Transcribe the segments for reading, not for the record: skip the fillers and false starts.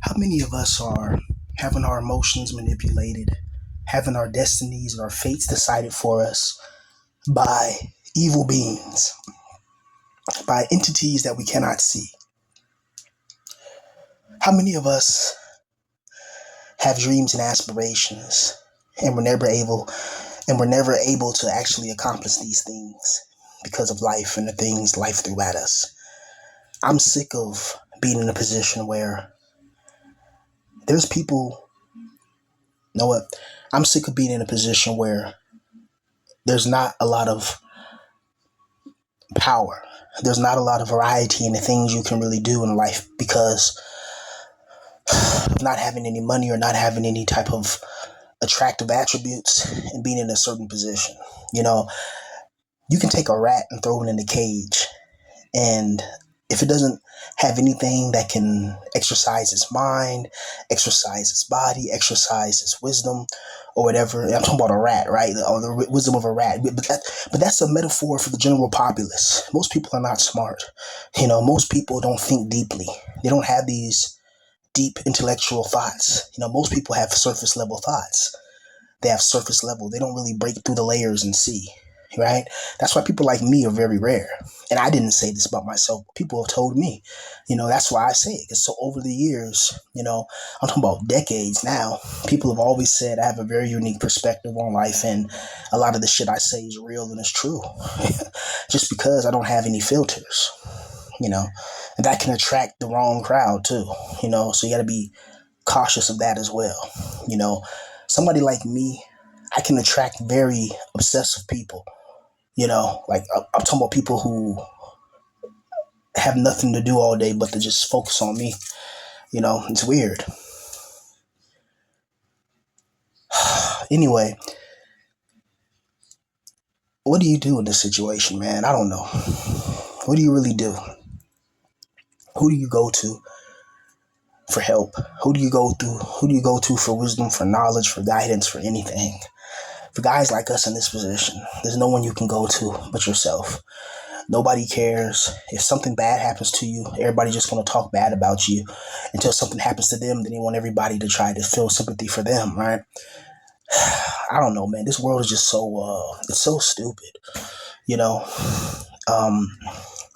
How many of us are having our emotions manipulated, having our destinies and our fates decided for us by evil beings, by entities that we cannot see? How many of us have dreams and aspirations and we're never able to actually accomplish these things because of life and the things life threw at us? I'm sick of being in a position where there's people, you know what? I'm sick of being in a position where there's not a lot of power. There's not a lot of variety in the things you can really do in life because of not having any money or not having any type of attractive attributes and being in a certain position. You know, you can take a rat and throw it in a cage, and if it doesn't have anything that can exercise its mind, exercise its body, exercise its wisdom, or whatever. I'm talking about a rat, right? Or the wisdom of a rat. But that's a metaphor for the general populace. Most people are not smart. Most people don't think deeply. They don't have these deep intellectual thoughts. Most people have surface level thoughts. They have surface level. They don't really break through the layers and see, right? That's why people like me are very rare. And I didn't say this about myself. People have told me, that's why I say it. Because so over the years, I'm talking about decades now, people have always said I have a very unique perspective on life. And a lot of the shit I say is real and it's true. Just because I don't have any filters, you know, and that can attract the wrong crowd too, so you got to be cautious of that as well. You know, Somebody like me, I can attract very obsessive people. Like I'm talking about people who have nothing to do all day but to just focus on me. It's weird. Anyway, what do you do in this situation, man? I don't know. What do you really do? Who do you go to for help? Who do you go to for wisdom, for knowledge, for guidance, for anything? For guys like us in this position, there's no one you can go to but yourself. Nobody cares. If something bad happens to you, everybody's just going to talk bad about you until something happens to them. Then they want everybody to try to feel sympathy for them, right? I don't know, man. This world is just it's so stupid, you know? Um,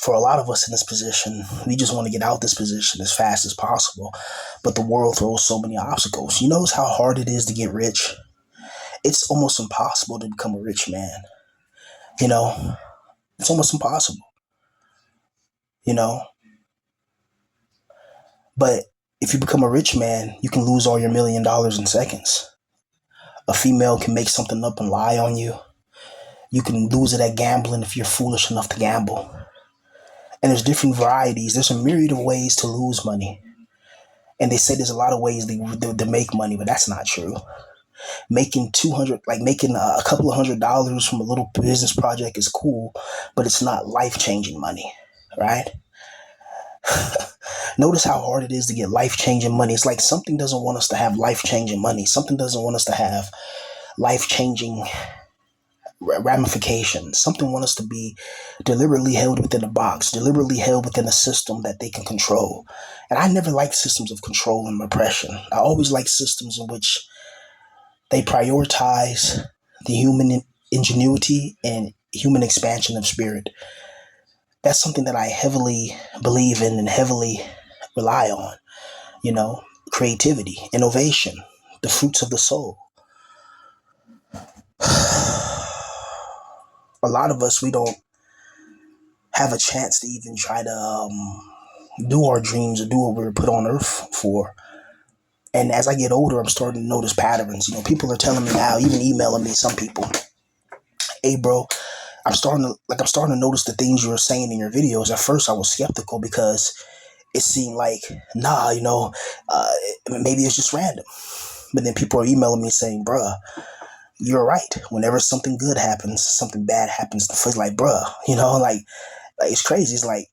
for a lot of us in this position, we just want to get out this position as fast as possible. But the world throws so many obstacles. You know how hard it is to get rich? It's almost impossible to become a rich man. You know, it's almost impossible, you know? But if you become a rich man, you can lose all your $1 million in seconds. A female can make something up and lie on you. You can lose it at gambling if you're foolish enough to gamble. And there's different varieties. There's a myriad of ways to lose money. And they say there's a lot of ways to make money, but that's not true. Making a couple of $100s from a little business project is cool, but it's not life changing money, right? Notice how hard it is to get life changing money. It's like something doesn't want us to have life changing money. Something doesn't want us to have life changing ramifications. Something wants us to be deliberately held within a box, deliberately held within a system that they can control. And I never liked systems of control and repression. I always liked systems in which they prioritize the human ingenuity and human expansion of spirit. That's something that I heavily believe in and heavily rely on. you know, Creativity, innovation, the fruits of the soul. A lot of us, we don't have a chance to even try to do our dreams or do what we were put on earth for. And as I get older, I'm starting to notice patterns. People are telling me now, even emailing me, some people, hey, bro, I'm starting to notice the things you were saying in your videos. At first, I was skeptical because it seemed like, nah, uh, maybe it's just random. But then people are emailing me saying, bruh, you're right. Whenever something good happens, something bad happens. The first, like, bruh, it's crazy. It's like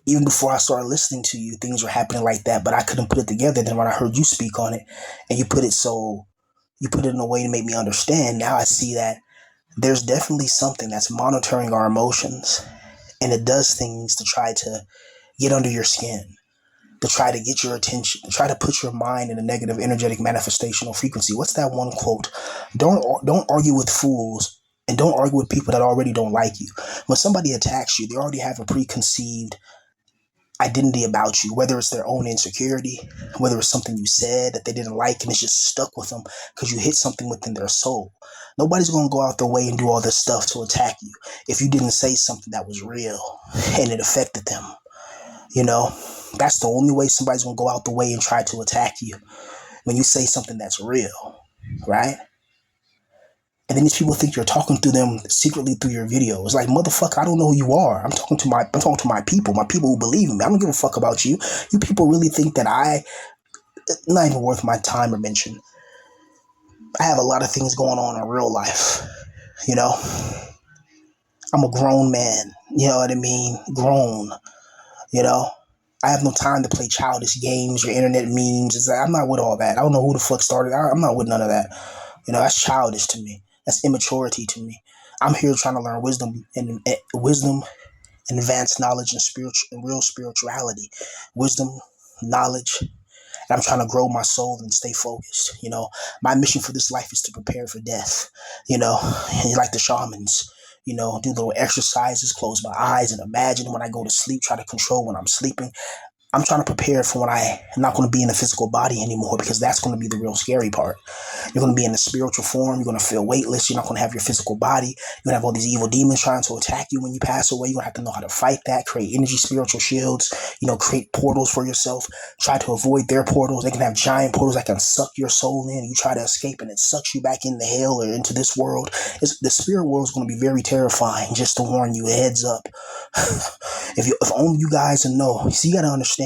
even before I started listening to you, things were happening like that, but I couldn't put it together. Then when I heard you speak on it, and you put it in a way to make me understand. Now I see that there's definitely something that's monitoring our emotions, and it does things to try to get under your skin. to try to get your attention, to try to put your mind in a negative energetic manifestational frequency. What's that one quote? Don't argue with fools, and don't argue with people that already don't like you. When somebody attacks you, they already have a preconceived identity about you, whether it's their own insecurity, whether it's something you said that they didn't like and it's just stuck with them because you hit something within their soul. Nobody's going to go out their way and do all this stuff to attack you if you didn't say something that was real and it affected them. You know, that's the only way somebody's going to go out the way and try to attack you, when you say something that's real, right? And then these people think you're talking to them secretly through your videos. Like, motherfucker, I don't know who you are. I'm talking to my people who believe in me. I don't give a fuck about you. You people really think that not even worth my time or mention. I have a lot of things going on in real life. You know, I'm a grown man. You know what I mean? Grown. You know, I have no time to play childish games or internet memes. It's like, I'm not with all that. I don't know who the fuck started. I'm not with none of that. You know, that's childish to me. That's immaturity to me. I'm here trying to learn wisdom and advanced knowledge and real spirituality, wisdom, knowledge. And I'm trying to grow my soul and stay focused. You know, my mission for this life is to prepare for death. You know, and like the shamans. You know, do little exercises, close my eyes, and imagine when I go to sleep. Try to control when I'm sleeping. I'm trying to prepare for when I'm not going to be in a physical body anymore, because that's going to be the real scary part. You're going to be in a spiritual form. You're going to feel weightless. You're not going to have your physical body. You're going to have all these evil demons trying to attack you when you pass away. You're going to have to know how to fight that, create energy, spiritual shields, you know, create portals for yourself. Try to avoid their portals. They can have giant portals that can suck your soul in. You try to escape and it sucks you back into hell or into this world. The spirit world is going to be very terrifying, just to warn you, heads up. If only you guys know. See, you got to understand,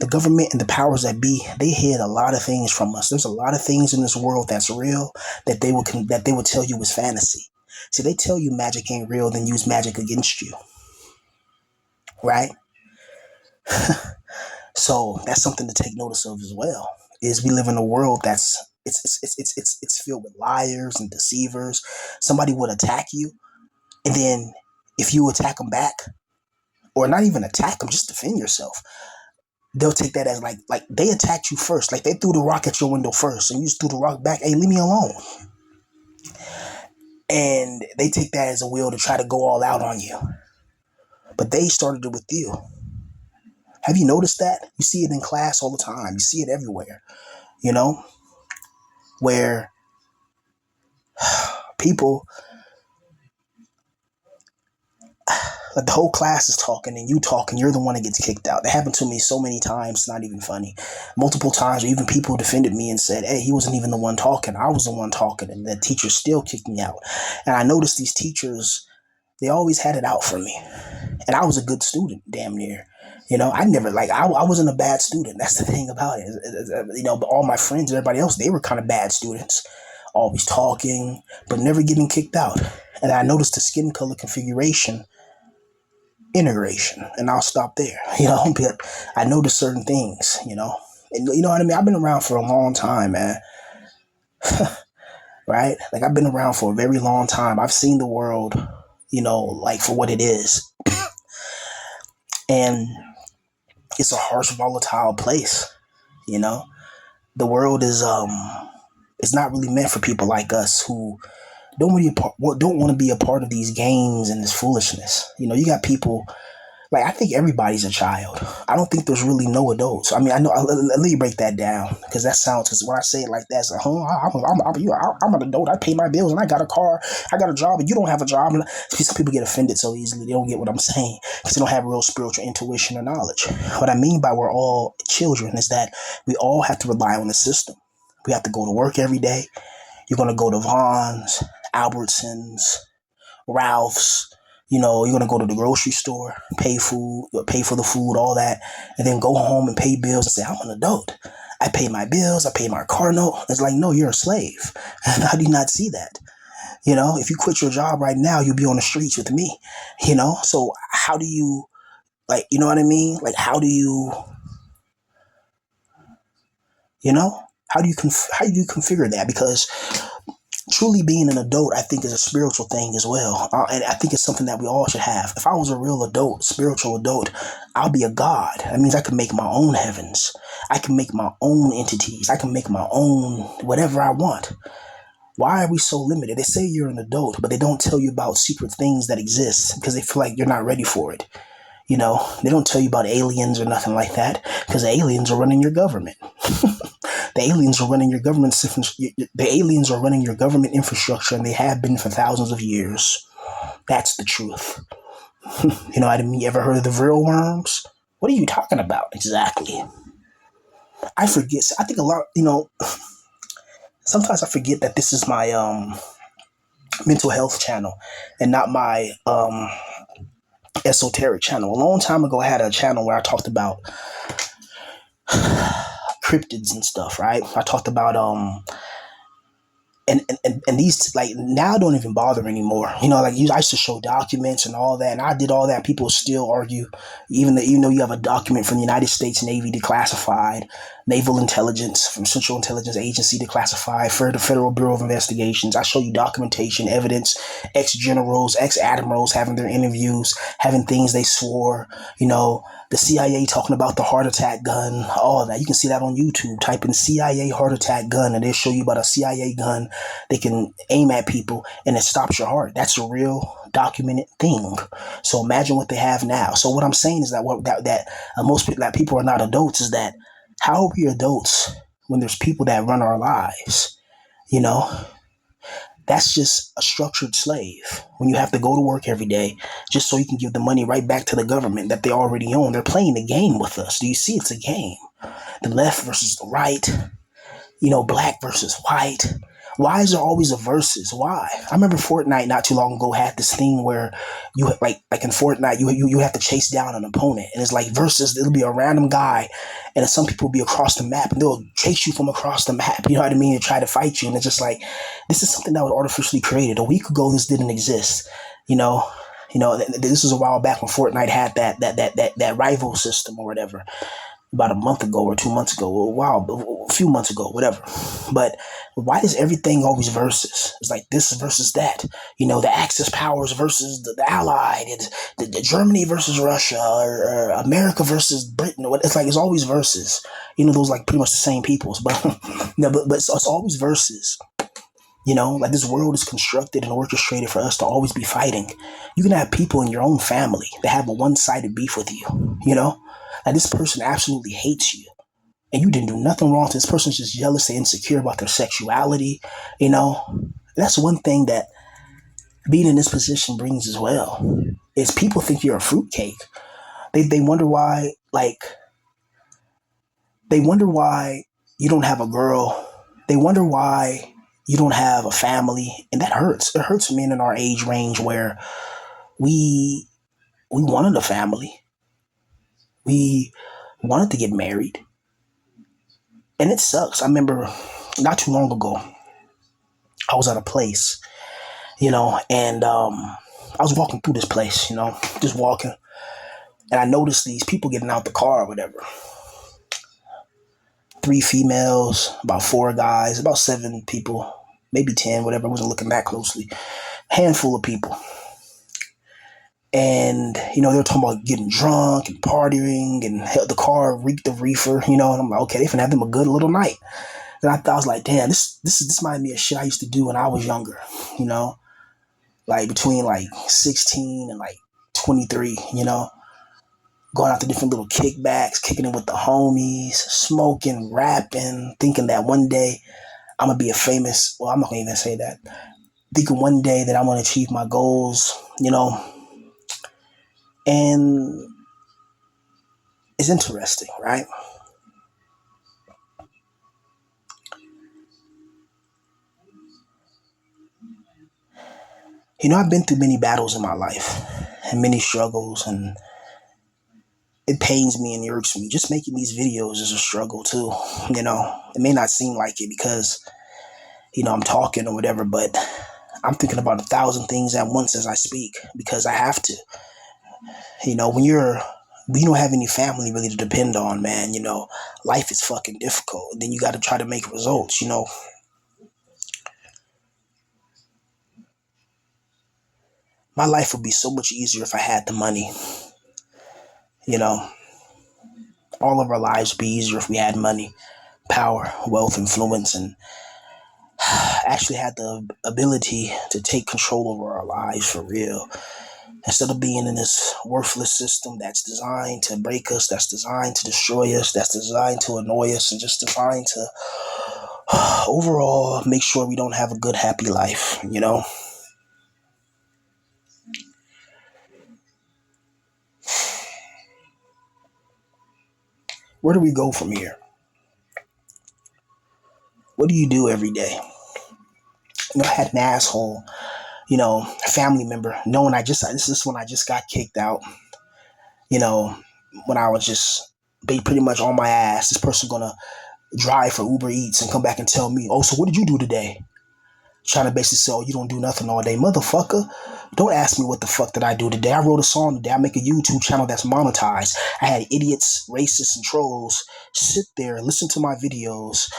the government and the powers that be, they hid a lot of things from us. There's a lot of things in this world that's real that they would tell you is fantasy. See, they tell you magic ain't real, then use magic against you, right? So that's something to take notice of as well. Is we live in a world that's it's filled with liars and deceivers. Somebody would attack you, and then if you attack them back, or not even attack them, just defend yourself, they'll take that as like they attacked you first. Like, they threw the rock at your window first and you just threw the rock back. Hey, leave me alone. And they take that as a will to try to go all out on you. But they started it with you. Have you noticed that? You see it in class all the time. You see it everywhere. You know? Where people, like, the whole class is talking and you're the one that gets kicked out. That happened to me so many times, it's not even funny. Multiple times, even people defended me and said, hey, he wasn't even the one talking. I was the one talking, and the teacher still kicked me out. And I noticed these teachers, they always had it out for me. And I was a good student, damn near. You know, I never, I wasn't a bad student. That's the thing about it. You know, but all my friends and everybody else, they were kind of bad students. Always talking, but never getting kicked out. And I noticed the skin color configuration integration, and I'll stop there. You know, but I noticed certain things, you know. And you know what I mean? I've been around for a long time, man. Right? Like, I've been around for a very long time. I've seen the world, you know, like, for what it is. And it's a harsh, volatile place, you know. The world is it's not really meant for people like us who don't want to be a part of these games and this foolishness. You know, you got people, like, I think everybody's a child. I don't think there's really no adults. I mean, I know. Let me break that down, because because when I say it like that, it's like, I'm an adult. I pay my bills and I got a car. I got a job, and you don't have a job. And some people get offended so easily. They don't get what I'm saying because they don't have real spiritual intuition or knowledge. What I mean by we're all children is that we all have to rely on the system. We have to go to work every day. You're going to go to Vaughn's, Albertsons, Ralph's. You know, you're going to go to the grocery store, pay for the food, all that, and then go home and pay bills and say, I'm an adult. I pay my bills. I pay my car note. It's like, no, you're a slave. How do you not see that? You know, if you quit your job right now, you'll be on the streets with me, you know? So how do you, like, you know what I mean? Like, how do you, you know, how do you configure that? Because Truly being an adult, I think, is a spiritual thing as well. And I think it's something that we all should have. If I was a real adult, spiritual adult, I'll be a god. That means I can make my own heavens. I can make my own entities. I can make my own whatever I want. Why are we so limited? They say you're an adult, but they don't tell you about secret things that exist because they feel like you're not ready for it. You know, they don't tell you about aliens or nothing like that because the aliens are running your government. The aliens are running your government. The aliens are running your government infrastructure, and they have been for thousands of years. That's the truth. You know what I mean? You ever heard of the real worms? What are you talking about exactly? I forget. I think a lot. You know, sometimes I forget that this is my mental health channel and not my esoteric channel. A long time ago, I had a channel where I talked about cryptids and stuff. Right? I talked about and these like now don't even bother anymore. You know, like I used to show documents and all that, and I did all that. People still argue, even though you have a document from the United States Navy declassified, naval intelligence from Central Intelligence Agency declassified, for the Federal Bureau of Investigations. I show you documentation, evidence, ex-generals, ex-admirals having their interviews, having things they swore. You know, the CIA talking about the heart attack gun, all of that. You can see that on YouTube. Type in CIA heart attack gun, and they'll show you about a CIA gun they can aim at people and it stops your heart. That's a real documented thing. So imagine what they have now. So what I'm saying is that most people, that people are not adults, is that how are we adults when there's people that run our lives? You know, that's just a structured slave. When you have to go to work every day just so you can give the money right back to the government that they already own. They're playing the game with us. Do you see? It's a game. The left versus the right. You know, black versus white. Why is there always a versus? Why? I remember Fortnite not too long ago had this thing where you like in Fortnite you have to chase down an opponent, and it's like versus. It'll be a random guy, and some people will be across the map, and they'll chase you from across the map. You know what I mean? And try to fight you, and it's just like this is something that was artificially created. A week ago, this didn't exist. You know. This was a while back when Fortnite had that rival system or whatever, about a month ago or 2 months ago, a few months ago, whatever. But why is everything always versus? It's like this versus that. You know, the Axis powers versus the Allied, it's the Germany versus Russia, or America versus Britain. It's like it's always versus. You know, those like pretty much the same peoples, but but it's always versus. You know, like this world is constructed and orchestrated for us to always be fighting. You can have people in your own family that have a one-sided beef with you, you know? Like this person absolutely hates you and you didn't do nothing wrong to this person's just jealous and insecure about their sexuality, you know? That's one thing that being in this position brings as well, is people think you're a fruitcake. They wonder why, they wonder why you don't have a girl. They wonder why you don't have a family, and that hurts. It hurts men in our age range where we wanted a family, we wanted to get married, and it sucks. I remember not too long ago, I was at a place, you know, and I was walking through this place, you know, just walking, and I noticed these people getting out the car or whatever. 3 females, about 4 guys, about 7 people, maybe 10, whatever. I wasn't looking that closely. Handful of people. And, you know, they were talking about getting drunk and partying and the car reeked of reefer, you know, and I'm like, okay, they finna have them a good little night. And I was like, damn, this reminded me of shit I used to do when I was younger, you know, like between like 16 and like 23, you know, going out to different little kickbacks, kicking it with the homies, smoking, rapping, thinking that one day I'm gonna be a famous, well, I'm not gonna even say that. Thinking one day that I'm gonna achieve my goals, you know. And it's interesting, right? You know, I've been through many battles in my life and many struggles, and it pains me and irks me. Just making these videos is a struggle too. You know, it may not seem like it because, you know, I'm talking or whatever, but I'm thinking about 1,000 things at once as I speak because I have to. You know, when you don't have any family really to depend on, man, you know, life is fucking difficult. And then you got to try to make results, you know. My life would be so much easier if I had the money. You know, all of our lives would be easier if we had money, power, wealth, influence, and actually had the ability to take control over our lives for real. Instead of being in this worthless system that's designed to break us, that's designed to destroy us, that's designed to annoy us, and just designed to overall make sure we don't have a good, happy life, you know? Where do we go from here? What do you do every day? I had an asshole, family member, knowing this is when I just got kicked out, you know, when I was just pretty much on my ass. This person gonna drive for Uber Eats and come back and tell me, oh, so what did you do today? Trying to basically say, oh, you don't do nothing all day. Motherfucker, don't ask me what the fuck did I do today. I wrote a song today. I make a YouTube channel that's monetized. I had idiots, racists, and trolls sit there, listen to my videos,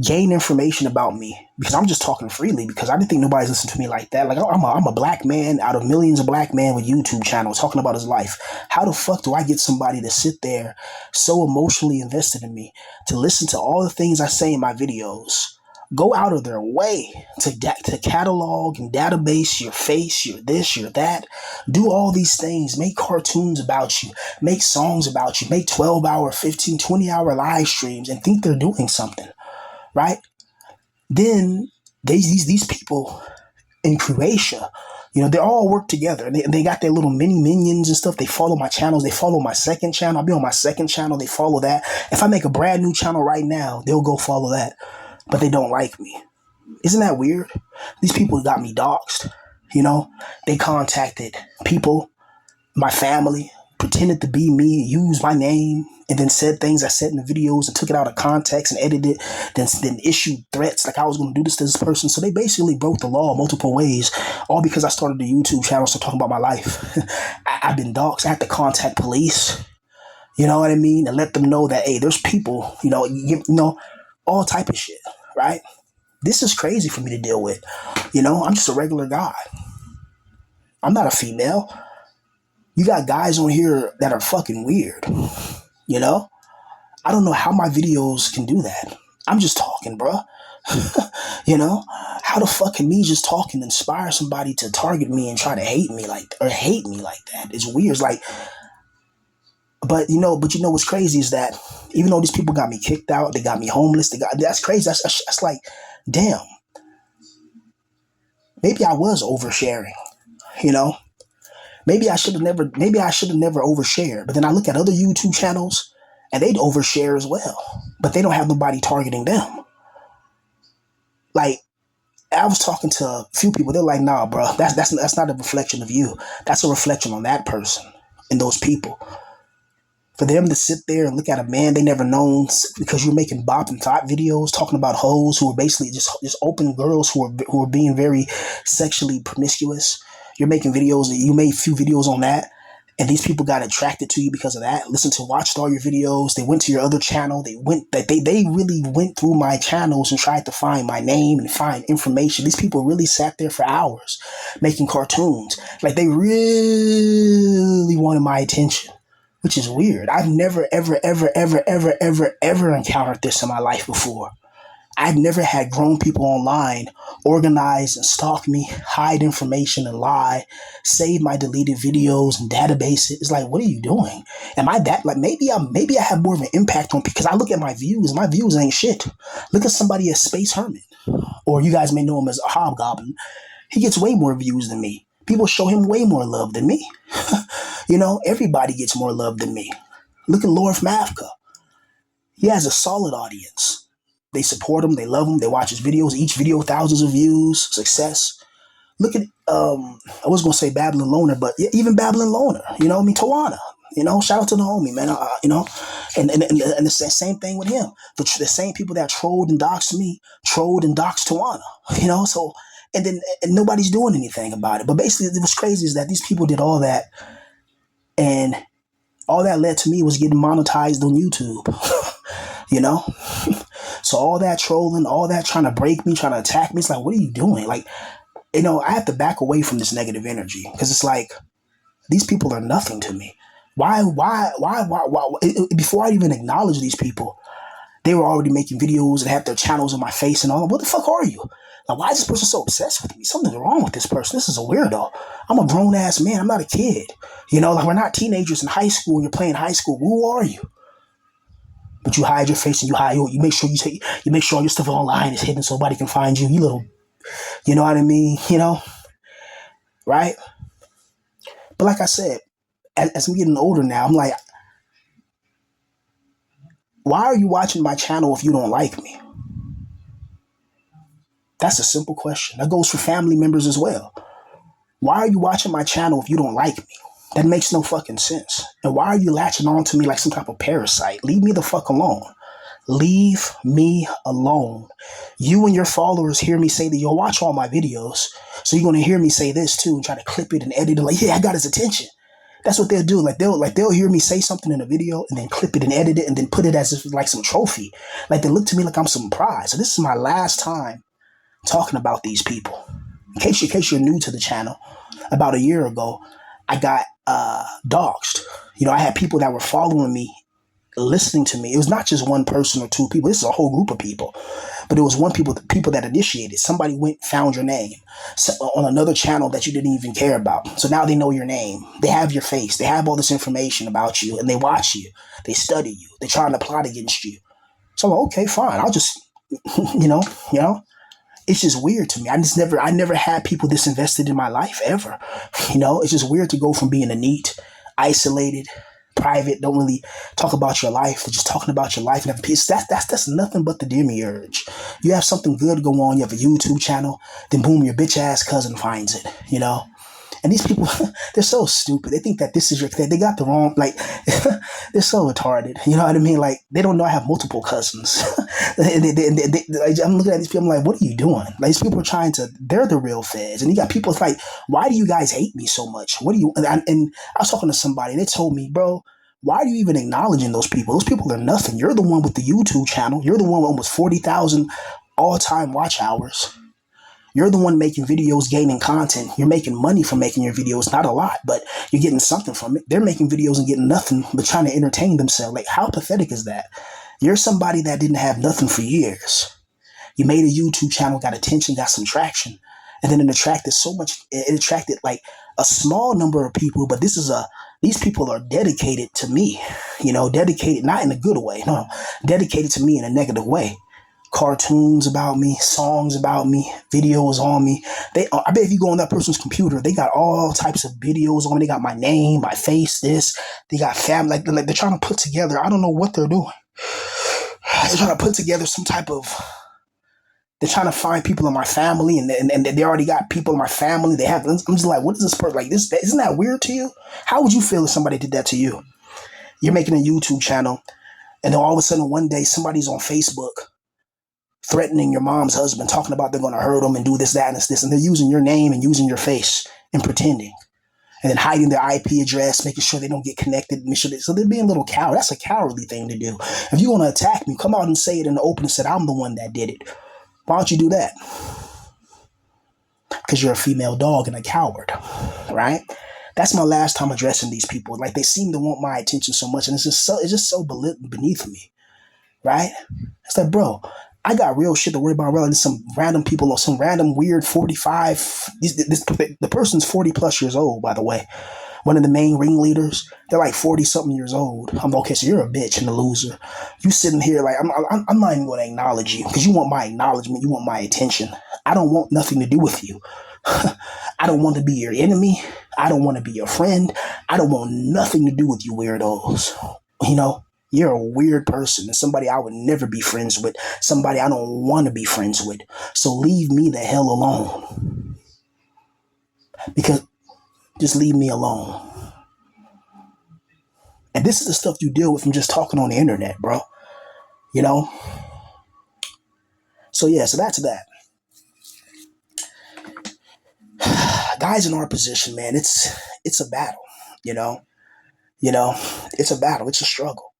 gain information about me because I'm just talking freely because I didn't think nobody's listening to me like that. Like, I'm a black man out of millions of black men with YouTube channels talking about his life. How the fuck do I get somebody to sit there so emotionally invested in me to listen to all the things I say in my videos? Go out of their way to catalog and database your face, your this, your that. Do all these things. Make cartoons about you. Make songs about you. Make 12-hour, 15, 20-hour live streams and think they're doing something, right? Then these people in Croatia, they all work together. And they got their little mini minions and stuff. They follow my channels. They follow my second channel. I'll be on my second channel. They follow that. If I make a brand new channel right now, they'll go follow that. But they don't like me. Isn't that weird? These people got me doxxed. They contacted people, my family, pretended to be me, used my name, and then said things I said in the videos and took it out of context and edited it, then issued threats like I was going to do this to this person. So they basically broke the law multiple ways, all because I started a YouTube channel to talk about my life. I've been doxxed. I had to contact police, you know what I mean? And let them know that, hey, there's people, all type of shit, right? This is crazy for me to deal with. I'm just a regular guy. I'm not a female. You got guys on here that are fucking weird. I don't know how my videos can do that. I'm just talking, bro. How the fuck can me just talking inspire somebody to target me and try to hate me like that? It's weird. It's like, but what's crazy is that even though these people got me kicked out, they got me homeless, that's crazy. That's like, damn. Maybe I was oversharing, Maybe I should have never overshared. But then I look at other YouTube channels and they'd overshare as well. But they don't have nobody targeting them. Like, I was talking to a few people, they're like, nah, bro, that's not a reflection of you. That's a reflection on that person and those people. For them to sit there and look at a man they never known because you're making bop and thought videos talking about hoes who are basically just open girls who are being very sexually promiscuous. You're making videos, you made a few videos on that, and these people got attracted to you because of that. Watched all your videos. They went to your other channel. They really went through my channels and tried to find my name and find information. These people really sat there for hours making cartoons. Like, they really wanted my attention, which is weird. I've never, ever, ever, ever, ever, ever, ever encountered this in my life before. I've never had grown people online organize and stalk me, hide information and lie, save my deleted videos and database it. It's like, what are you doing? Am I that, like, maybe I have more of an impact on, because I look at my views. My views ain't shit. Look at somebody as Space Hermit, or you guys may know him as a Hobgoblin. He gets way more views than me. People show him way more love than me. Everybody gets more love than me. Look at Lord from Africa. He has a solid audience. They support him. They love him. They watch his videos. Each video, thousands of views, success. Look at, I was going to say Babylon Loner, but even Babylon Loner, Tawana, shout out to the homie, man, and the same thing with him. The same people that trolled and doxed me, trolled and doxed Tawana, so, and nobody's doing anything about it. But basically, what's crazy is that these people did all that, and all that led to me was getting monetized on YouTube, So all that trolling, all that trying to break me, trying to attack me, it's like, what are you doing? Like, I have to back away from this negative energy because it's like these people are nothing to me. Why? Before I even acknowledge these people, they were already making videos and have their channels in my face and all. What the fuck are you? Like, why is this person so obsessed with me? Something's wrong with this person. This is a weirdo. I'm a grown ass man. I'm not a kid. Like we're not teenagers in high school and you're playing high school. Who are you? But you hide your face and you make sure you make sure all your stuff online is hidden so nobody can find you. You little, you know what I mean? Right? But like I said, as I'm getting older now, I'm like, why are you watching my channel if you don't like me? That's a simple question. That goes for family members as well. Why are you watching my channel if you don't like me? That makes no fucking sense. And why are you latching on to me like some type of parasite? Leave me the fuck alone. Leave me alone. You and your followers hear me say that you'll watch all my videos. So you're going to hear me say this too and try to clip it and edit it. Like, yeah, I got his attention. That's what they'll do. They'll hear me say something in a video and then clip it and edit it and then put it as if it's like some trophy. Like they look to me like I'm some prize. So this is my last time talking about these people. In case you're new to the channel, about a year ago, I got doxxed. I had people that were following me, listening to me. It was not just one person or two people. This is a whole group of people. But it was people that initiated. Somebody found your name on another channel that you didn't even care about. So now they know your name. They have your face. They have all this information about you, and they watch you. They study you. They're trying to plot against you. So I'm like, okay, fine. I'll just, you know. It's just weird to me. I never had people this invested in my life ever. It's just weird to go from being a neat, isolated, private, don't really talk about your life, to just talking about your life and have peace. That's nothing but the demiurge. You have something good go on, you have a YouTube channel, then boom, your bitch ass cousin finds it, And these people, they're so stupid. They think that this is they got the wrong, like, they're so retarded. You know what I mean? Like, they don't know I have multiple cousins. I'm looking at these people, I'm like, what are you doing? Like, these people are they're the real feds. And you got people, it's like, why do you guys hate me so much? And I was talking to somebody and they told me, bro, why are you even acknowledging those people? Those people are nothing. You're the one with the YouTube channel. You're the one with almost 40,000 all-time watch hours. You're the one making videos, gaining content. You're making money from making your videos. Not a lot, but you're getting something from it. They're making videos and getting nothing, but trying to entertain themselves. Like, how pathetic is that? You're somebody that didn't have nothing for years. You made a YouTube channel, got attention, got some traction. And then it attracted like a small number of people, but these people are dedicated to me, dedicated, not in a good way, no, dedicated to me in a negative way. Cartoons about me, songs about me, videos on me. I bet if you go on that person's computer, they got all types of videos on me. They got my name, my face, this. They got family. Like they're trying to put together. I don't know what they're doing. They're trying to put together some type of. They're trying to find people in my family, and they already got people in my family. I'm just like, what is this person like? This isn't that weird to you? How would you feel if somebody did that to you? You're making a YouTube channel, and then all of a sudden one day somebody's on Facebook threatening your mom's husband, talking about they're going to hurt him and do this, that, and this, and they're using your name and using your face and pretending, and then hiding their IP address, making sure they don't get connected. So they're being a little coward. That's a cowardly thing to do. If you want to attack me, come out and say it in the open and say, I'm the one that did it. Why don't you do that? Because you're a female dog and a coward, right? That's my last time addressing these people. Like, they seem to want my attention so much, and it's just so beneath me, right? It's like, bro, I got real shit to worry about rather than some random people or some random weird 45. The person's 40 plus years old, by the way. One of the main ringleaders, they're like 40 something years old. I'm okay, so you're a bitch and a loser. You sitting here like, I'm not even going to acknowledge you because you want my acknowledgement. You want my attention. I don't want nothing to do with you. I don't want to be your enemy. I don't want to be your friend. I don't want nothing to do with you weirdos. You're a weird person and somebody I would never be friends with, somebody I don't want to be friends with. So leave me the hell alone. Because just leave me alone. And this is the stuff you deal with from just talking on the internet, bro. So yeah, so that's that. Guys in our position, man, it's a battle, it's a battle. It's a struggle.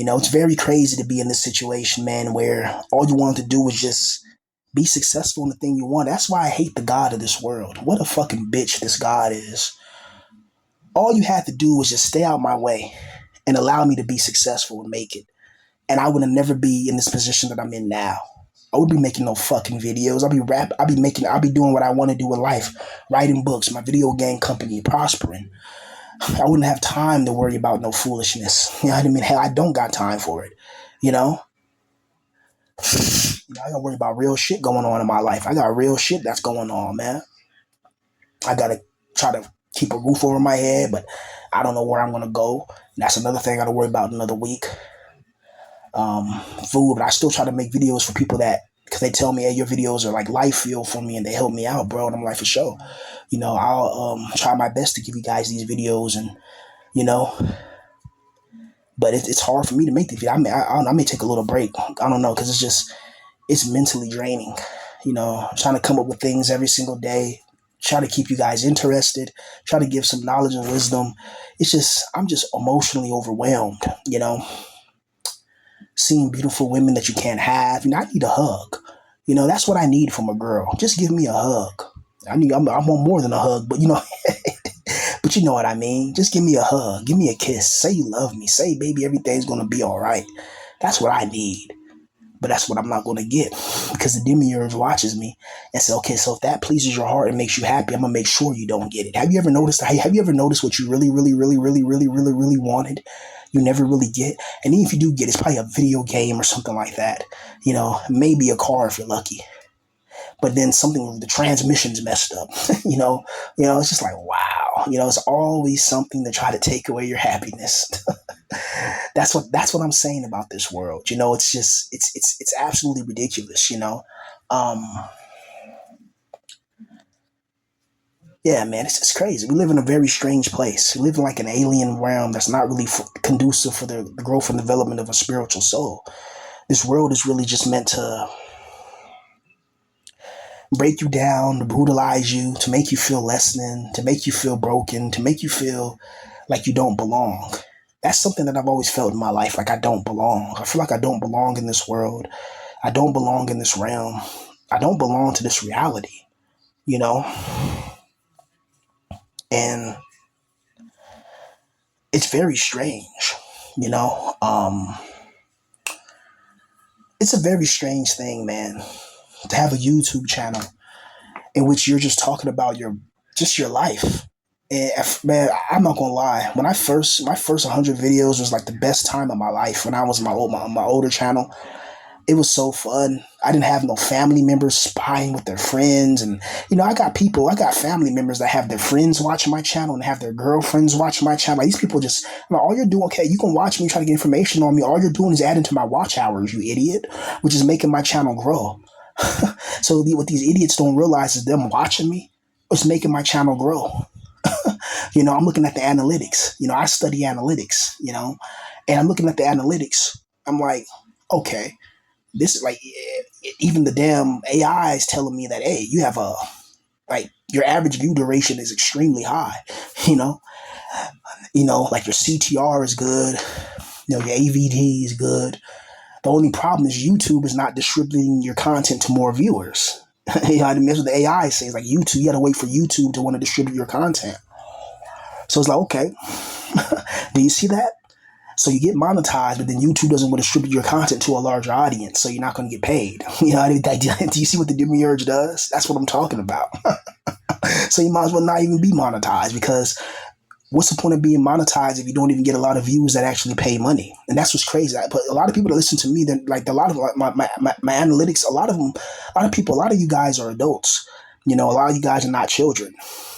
It's very crazy to be in this situation, man, where all you want to do is just Be successful in the thing you want. That's why I hate the God of this world. What a fucking bitch this God is. All you had to do was just stay out my way and allow me to be successful and make it. And I would have never be in this position that I'm in now. I would be making no fucking videos. I'll be doing what I want to do in life. Writing books, my video game company, prospering. I wouldn't have time to worry about no foolishness. You know what I mean? Hell, I don't got time for it. You know? I gotta worry about real shit going on in my life. I got real shit that's going on, man. I gotta try to keep a roof over my head, but I don't know where I'm gonna go. And that's another thing I gotta worry about another week. Food, but I still try to make videos for people that, because they tell me, hey, your videos are like life fuel for me and they help me out, bro. And I'm like, for sure. I'll try my best to give you guys these videos, and you know, but it's hard for me to make these videos. I may take a little break. I don't know, because it's mentally draining. Trying to come up with things every single day, try to keep you guys interested, try to give some knowledge and wisdom. I'm just emotionally overwhelmed, seeing beautiful women that you can't have. I need a hug. That's what I need from a girl. Just give me a hug. I want more than a hug, but but you know what I mean. Just give me a hug, give me a kiss, say you love me, say, baby, everything's gonna be all right. That's what I need. But that's what I'm not going to get, because the demiurge watches me and says, okay, so if that pleases your heart and makes you happy, I'm going to make sure you don't get it. Have you ever noticed what you really, really, really, really, really, really, really wanted? You never really get. And even if you do get it, it's probably a video game or something like that. Maybe a car if you're lucky. But then something with the transmission's messed up. It's just like, wow. It's always something to try to take away your happiness. That's what I'm saying about this world. It's just it's absolutely ridiculous. Yeah, man, it's just crazy. We live in a very strange place. We live in like an alien realm that's not really conducive for the growth and development of a spiritual soul. This world is really just meant to break you down, to brutalize you, to make you feel less than, to make you feel broken, to make you feel like you don't belong. That's something that I've always felt in my life, like I don't belong. I feel like I don't belong in this world. I don't belong in this realm. I don't belong to this reality, you know? And it's very strange, you know? It's a very strange thing, man, to have a YouTube channel in which you're just talking about your life. And man, I'm not gonna lie. When my first 100 videos was like the best time of my life. When I was my older channel, it was so fun. I didn't have no family members spying with their friends, and I got family members that have their friends watching my channel and have their girlfriends watching my channel. Like, these people just, all you're doing, okay, you can watch me, try to get information on me. All you're doing is adding to my watch hours, you idiot, which is making my channel grow. So what these idiots don't realize is them watching me is making my channel grow. I'm looking at the analytics. I study analytics, and I'm looking at the analytics. I'm like, okay, this is like, even the damn AI is telling me that, hey, you have your average view duration is extremely high, like your CTR is good, your AVD is good. The only problem is YouTube is not distributing your content to more viewers. You know what I mean? That's what the AI says. Like, YouTube, you got to wait for YouTube to want to distribute your content. So it's like, okay, do you see that? So you get monetized, but then YouTube doesn't want to distribute your content to a larger audience, so you're not going to get paid. Do you see what the demiurge does? That's what I'm talking about. So you might as well not even be monetized, because what's the point of being monetized if you don't even get a lot of views that actually pay money? And that's what's crazy. But a lot of people that listen to me, then like a lot of my analytics, a lot of you guys are adults. A lot of you guys are not children.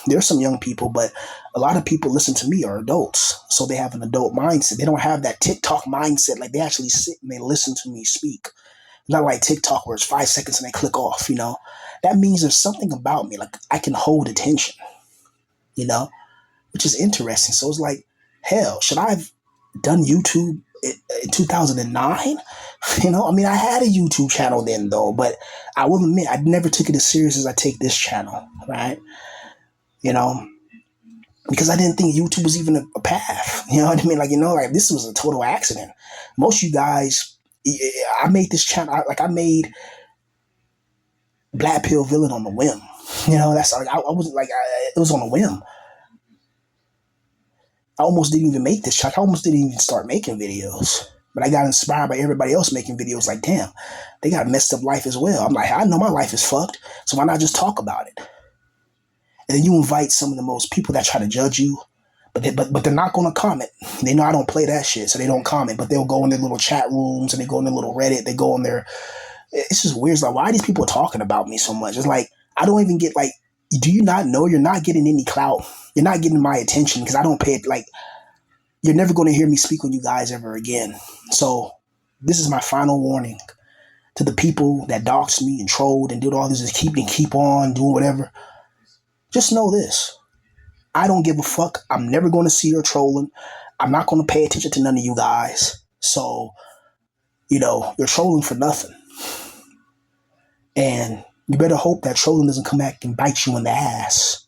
There's some young people, but a lot of people listen to me are adults. So they have an adult mindset. They don't have that TikTok mindset. Like, they actually sit and they listen to me speak. Not like TikTok where it's 5 seconds and they click off, That means there's something about me. Like, I can hold attention, which is interesting. So it's like, hell, should I have done YouTube in 2009? I had a YouTube channel then, though, but I will admit I never took it as serious as I take this channel, right? Because I didn't think YouTube was even a path. You know what I mean? Like, this was a total accident. Most of you guys, I made this channel, I made Black pill villain on the whim. You know, that's like I wasn't like it was on a whim. I almost didn't even make this track. I almost didn't even start making videos. But I got inspired by everybody else making videos. Like, damn, they got messed up life as well. I'm like, I know my life is fucked, so why not just talk about it? And then you invite some of the most people that try to judge you, but they're not going to comment. They know I don't play that shit, so they don't comment. But they'll go in their little chat rooms and they go in their little Reddit. They go in their. It's just weird. It's like, why are these people talking about me so much? It's like I don't even get like. Do you not know you're not getting any clout? You're not getting my attention because I don't pay it. Like, you're never going to hear me speak on you guys ever again. So this is my final warning to the people that doxed me and trolled and did all this, just keep on doing whatever. Just know this. I don't give a fuck. I'm never going to see your trolling. I'm not going to pay attention to none of you guys. So, you're trolling for nothing. And you better hope that trolling doesn't come back and bite you in the ass.